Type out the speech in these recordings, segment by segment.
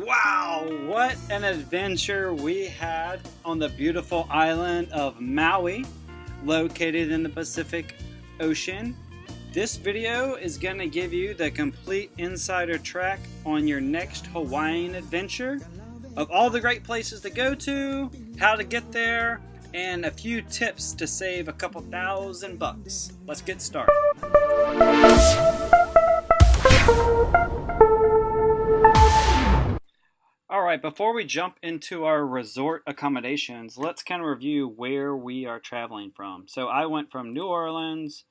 Wow, what an adventure we had on the beautiful island of Maui, located in the Pacific Ocean. This video is going to give you the complete insider track on your next Hawaiian adventure, of all the great places to go to, how to get there, and a few tips to save a couple $1,000. Let's get started. Alright, before we jump into our resort accommodations, let's kind of review where we are traveling from. So I went from New Orleans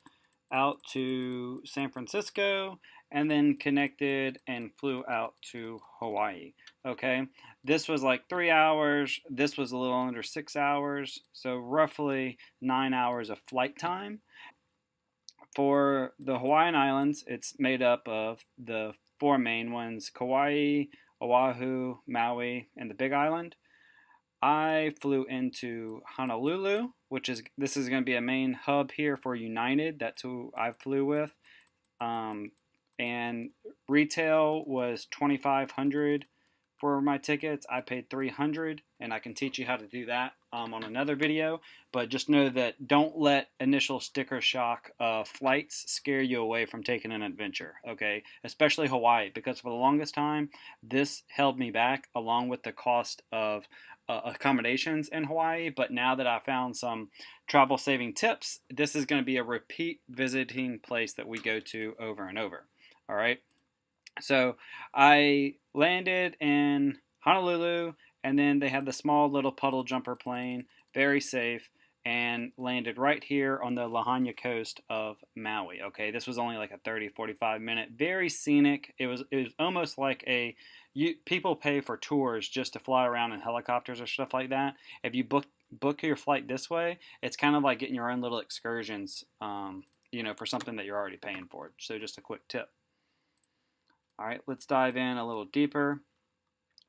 out to San Francisco and then connected and flew out to Hawaii. Okay, this was like 3 hours, this was a little under 6 hours, so roughly 9 hours of flight time. For the Hawaiian Islands, it's made up of the four main ones: Kauai, Oahu, Maui, and the Big Island. I flew into Honolulu, this is going to be a main hub here for United. That's who I flew with. And retail was $2,500 for my tickets. I paid $300, and I can teach you how to do that on another video. But just know that don't let initial sticker shock flights scare you away from taking an adventure, okay? Especially Hawaii, because for the longest time, this held me back along with the cost of accommodations in Hawaii. But now that I found some travel saving tips, this is going to be a repeat visiting place that we go to over and over. All right. So I landed in Honolulu, and then they had the small little puddle jumper plane, very safe, and landed right here on the Lahaina coast of Maui. Okay, this was only like a 30-45 minute, very scenic. It was almost like people pay for tours just to fly around in helicopters or stuff like that. If you book your flight this way, it's kind of like getting your own little excursions, for something that you're already paying for. So just a quick tip. All right, let's dive in a little deeper,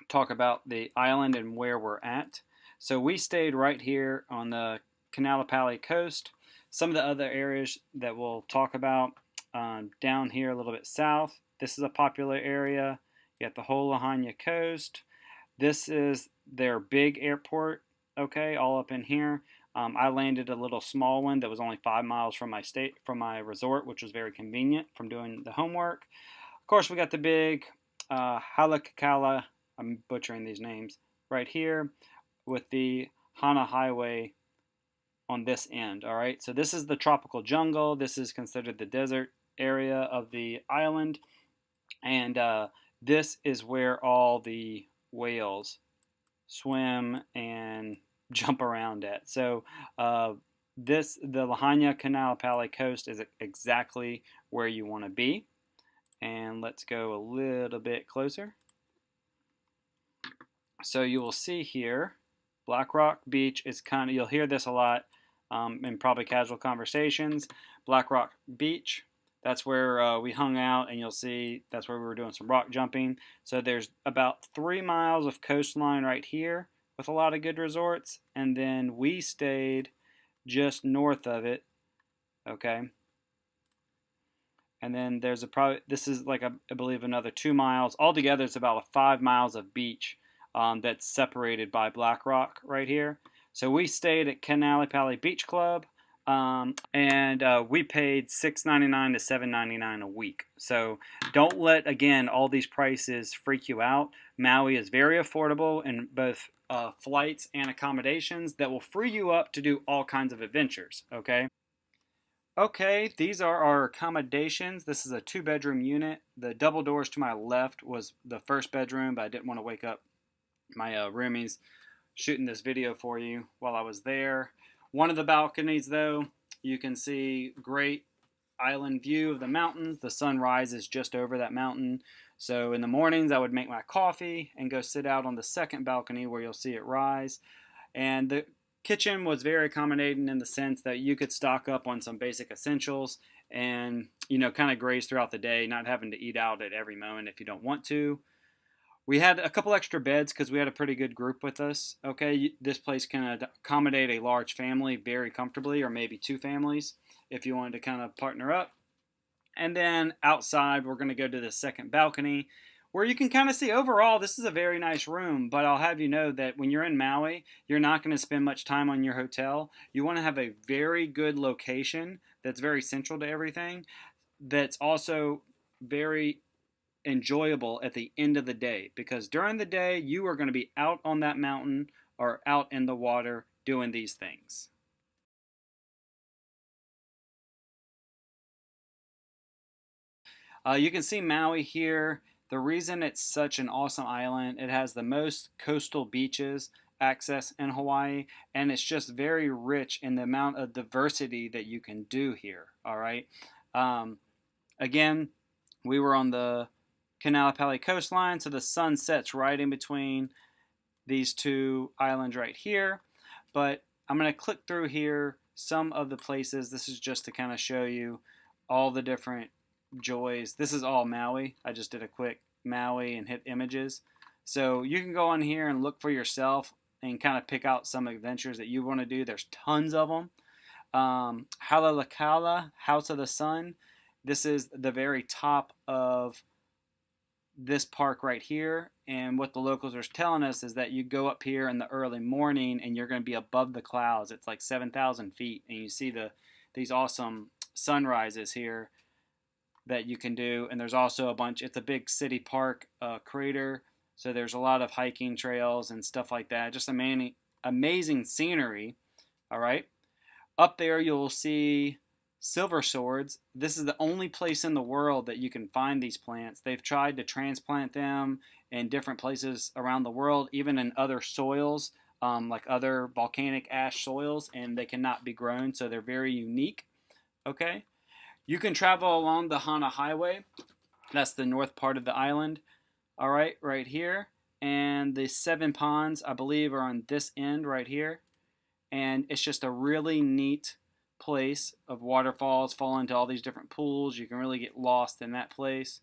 talk about the island and where we're at. So we stayed right here on the Kanalapali coast. Some of the other areas that we'll talk about down here a little bit south. This is a popular area. You got the whole Lahaina coast. This is their big airport, okay, all up in here. I landed a little small one that was only 5 miles from my resort, which was very convenient from doing the homework. Of course, we got the big Halakakala, I'm butchering these names, right here with the Hana Highway on this end. All right, so this is the tropical jungle. This is considered the desert area of the island, and this is where all the whales swim and jump around at. So the Lahaina Kanalapali coast is exactly where you want to be. And let's go a little bit closer. So you will see here, Black Rock Beach is you'll hear this a lot in probably casual conversations. Black Rock Beach, that's where we hung out, and you'll see that's where we were doing some rock jumping. So there's about 3 miles of coastline right here with a lot of good resorts, and then we stayed just north of it, okay? And then there's this is like, I believe, another 2 miles. Altogether, it's about 5 miles of beach that's separated by Black Rock right here. So we stayed at Kanalapali Beach Club, and we paid $6.99 to $7.99 a week. So don't let, again, all these prices freak you out. Maui is very affordable in both flights and accommodations that will free you up to do all kinds of adventures, okay? Okay, these are our accommodations. This is a 2-bedroom unit. The double doors to my left was the first bedroom, but I didn't want to wake up my roomies shooting this video for you while I was there. One of the balconies, though, you can see great island view of the mountains. The sun rises just over that mountain. So in the mornings, I would make my coffee and go sit out on the second balcony where you'll see it rise. And the kitchen was very accommodating in the sense that you could stock up on some basic essentials and, kind of graze throughout the day, not having to eat out at every moment if you don't want to. We had a couple extra beds because we had a pretty good group with us. Okay, this place can accommodate a large family very comfortably, or maybe 2 families if you wanted to kind of partner up. And then outside, we're going to go to the second balcony, where you can kind of see overall this is a very nice room, but I'll have you know that when you're in Maui, you're not going to spend much time on your hotel. You want to have a very good location that's very central to everything, that's also very enjoyable at the end of the day, because during the day you are going to be out on that mountain or out in the water doing these things. You can see Maui here. The reason it's such an awesome island, it has the most coastal beaches access in Hawaii, and it's just very rich in the amount of diversity that you can do here. All right. Um, Again, we were on the Canalapali coastline, so the sun sets right in between these two islands right here. But I'm going to click through here some of the places. This is just to kind of show you all the different joys. This is all Maui. I just did a quick Maui and hit images. So you can go on here and look for yourself and kind of pick out some adventures that you want to do. There's tons of them. Halalakala, House of the Sun. This is the very top of this park right here, and what the locals are telling us is that you go up here in the early morning and you're going to be above the clouds. It's like 7,000 feet, and you see these awesome sunrises here that you can do. And there's also a bunch, it's a big city park crater, so there's a lot of hiking trails and stuff like that. Just amazing scenery. All right, up there you'll see silver swords. This is the only place in the world that you can find these plants. They've tried to transplant them in different places around the world, even in other soils, like other volcanic ash soils, and they cannot be grown, so they're very unique. Okay, you can travel along the Hana Highway. That's the north part of the island. All right, right here. And the 7 ponds, I believe, are on this end right here. And it's just a really neat place of waterfalls fall into all these different pools. You can really get lost in that place.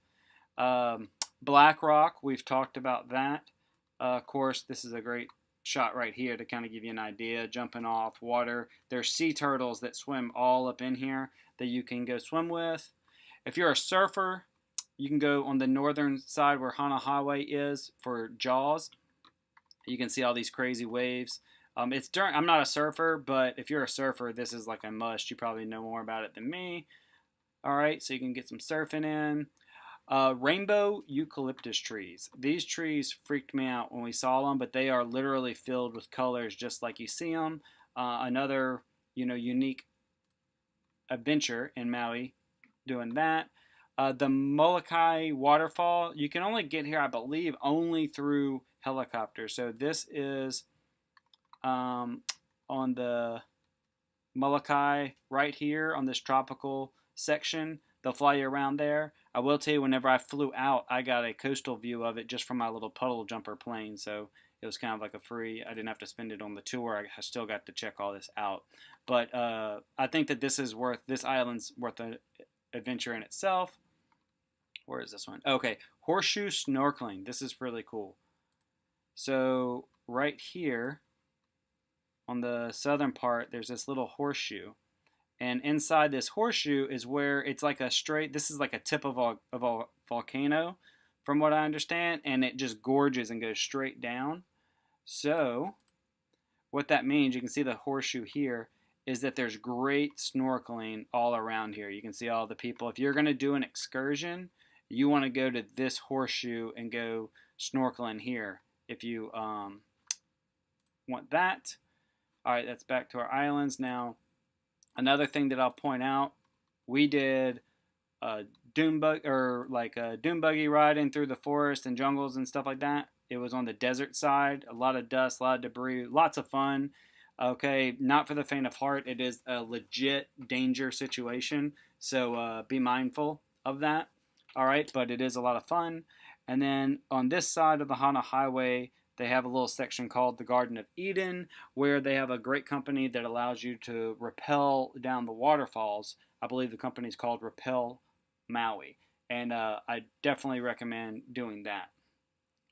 Black Rock, we've talked about that. Of course, this is a great shot right here to kind of give you an idea. Jumping off water. There's sea turtles that swim all up in here that you can go swim with. If you're a surfer, you can go on the northern side where Hana Highway is for Jaws. You can see all these crazy waves. I'm not a surfer, but if you're a surfer, this is like a must. You probably know more about it than me. All right, so you can get some surfing in. Rainbow eucalyptus trees. These trees freaked me out when we saw them, but they are literally filled with colors just like you see them. Another, unique adventure in Maui doing that. The Molokai waterfall, you can only get here, I believe, only through helicopter. So this is on the Molokai right here on this tropical section. They'll fly you around there. I will tell you, whenever I flew out, I got a coastal view of it just from my little puddle jumper plane. So it was kind of like a free, I didn't have to spend it on the tour. I still got to check all this out. But I think that this island's worth an adventure in itself. Where is this one? Okay, horseshoe snorkeling. This is really cool. So right here on the southern part, there's this little horseshoe. And inside this horseshoe is where it's like this is like a tip of a volcano, from what I understand, and it just gorges and goes straight down. So what that means, you can see the horseshoe here, is that there's great snorkeling all around here. You can see all the people. If you're going to do an excursion, you want to go to this horseshoe and go snorkeling here if you want that. All right, that's back to our islands now. Another thing that I'll point out, we did a dune buggy riding through the forest and jungles and stuff like that. It was on the desert side, a lot of dust, a lot of debris, lots of fun. Okay, not for the faint of heart. It is a legit danger situation, so be mindful of that. All right, but it is a lot of fun. And then on this side of the Hana Highway, they have a little section called the Garden of Eden, where they have a great company that allows you to rappel down the waterfalls. I believe the company is called Rappel Maui, and I definitely recommend doing that.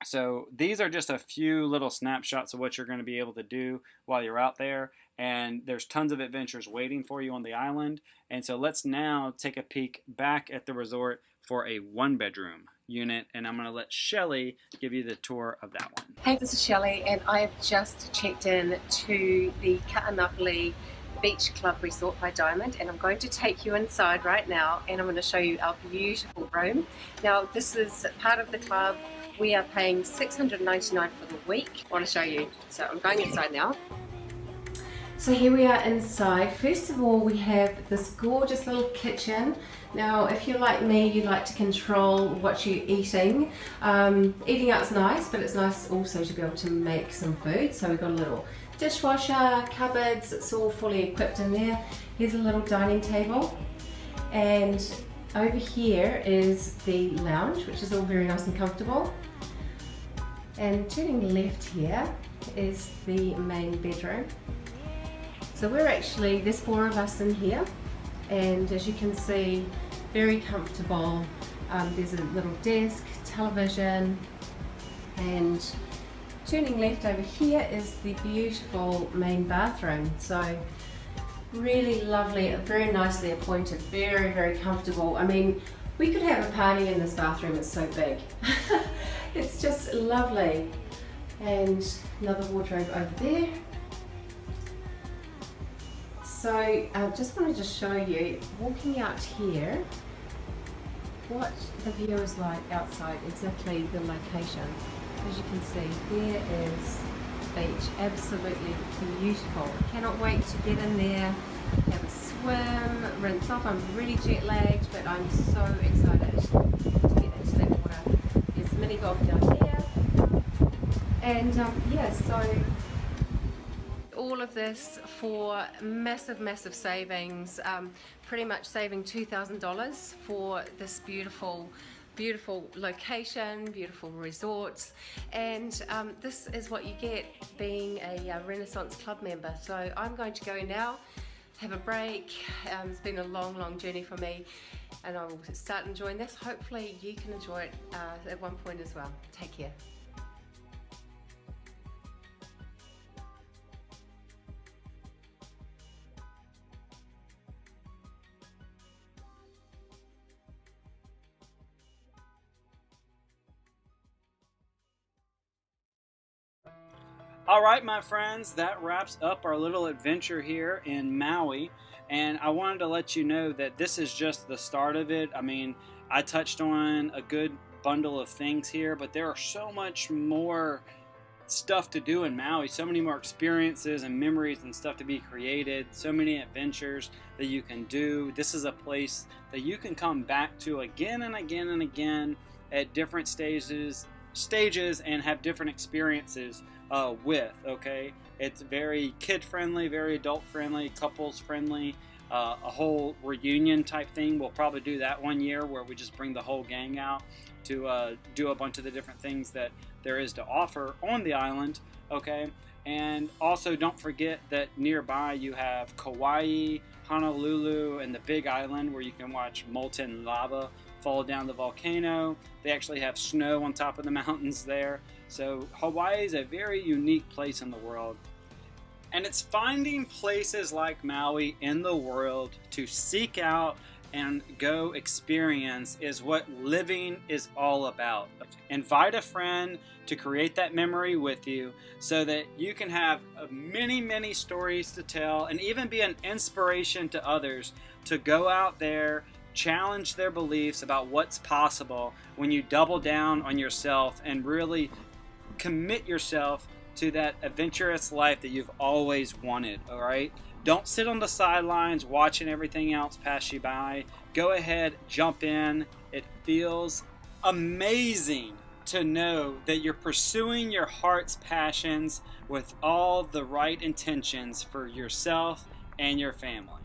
So these are just a few little snapshots of what you're going to be able to do while you're out there, and there's tons of adventures waiting for you on the island. And so let's now take a peek back at the resort for a 1-bedroom unit, and I'm going to let Shelly give you the tour of that one. Hey, this is Shelly, and I have just checked in to the Ka'anapali Beach Club Resort by Diamond, and I'm going to take you inside right now, and I'm going to show you our beautiful room. Now, this is part of the club. We are paying $699 for the week. I want to show you. So I'm going inside now. So here we are inside. First of all, we have this gorgeous little kitchen. Now, if you're like me, you like to control what you're eating. Eating out's nice, but it's nice also to be able to make some food. So we've got a little dishwasher, cupboards, it's all fully equipped in there. Here's a little dining table. And over here is the lounge, which is all very nice and comfortable. And turning left here is the main bedroom. So we're actually, there's 4 of us in here, and as you can see, very comfortable. There's a little desk, television, and turning left over here is the beautiful main bathroom. So really lovely, very nicely appointed, very, very comfortable. I mean, we could have a party in this bathroom, it's so big. It's just lovely. And another wardrobe over there. So I just wanted to show you, walking out here, what the view is like outside, exactly the location. As you can see, there is the beach, absolutely beautiful. Cannot wait to get in there, have a swim, rinse off. I'm really jet lagged, but I'm so excited to get into that water. There's mini golf down here, and yeah, so all of this for massive, massive savings, pretty much saving $2,000 for this beautiful, beautiful location, beautiful resorts, and this is what you get being a Renaissance Club member. So I'm going to go now, have a break. It's been a long, long journey for me, and I will start enjoying this. Hopefully you can enjoy it at one point as well. Take care. All right, my friends, that wraps up our little adventure here in Maui, and I wanted to let you know that this is just the start of it. I mean, I touched on a good bundle of things here, but there are so much more stuff to do in Maui, so many more experiences and memories and stuff to be created, so many adventures that you can do. This is a place that you can come back to again and again and again at different stages and have different experiences with. Okay, it's very kid friendly, very adult friendly, couples friendly, a whole reunion type thing. We'll probably do that one year where we just bring the whole gang out to do a bunch of the different things that there is to offer on the island. Okay, and also don't forget that nearby you have Kauai, Honolulu, and the Big Island, where you can watch molten lava fall down the volcano. They actually have snow on top of the mountains there. So Hawaii is a very unique place in the world. And it's finding places like Maui in the world to seek out and go experience is what living is all about. Invite a friend to create that memory with you so that you can have many, many stories to tell and even be an inspiration to others to go out there, challenge their beliefs about what's possible when you double down on yourself and really commit yourself to that adventurous life that you've always wanted. All right, don't sit on the sidelines watching everything else pass you by. Go ahead, jump in. It feels amazing to know that you're pursuing your heart's passions with all the right intentions for yourself and your family.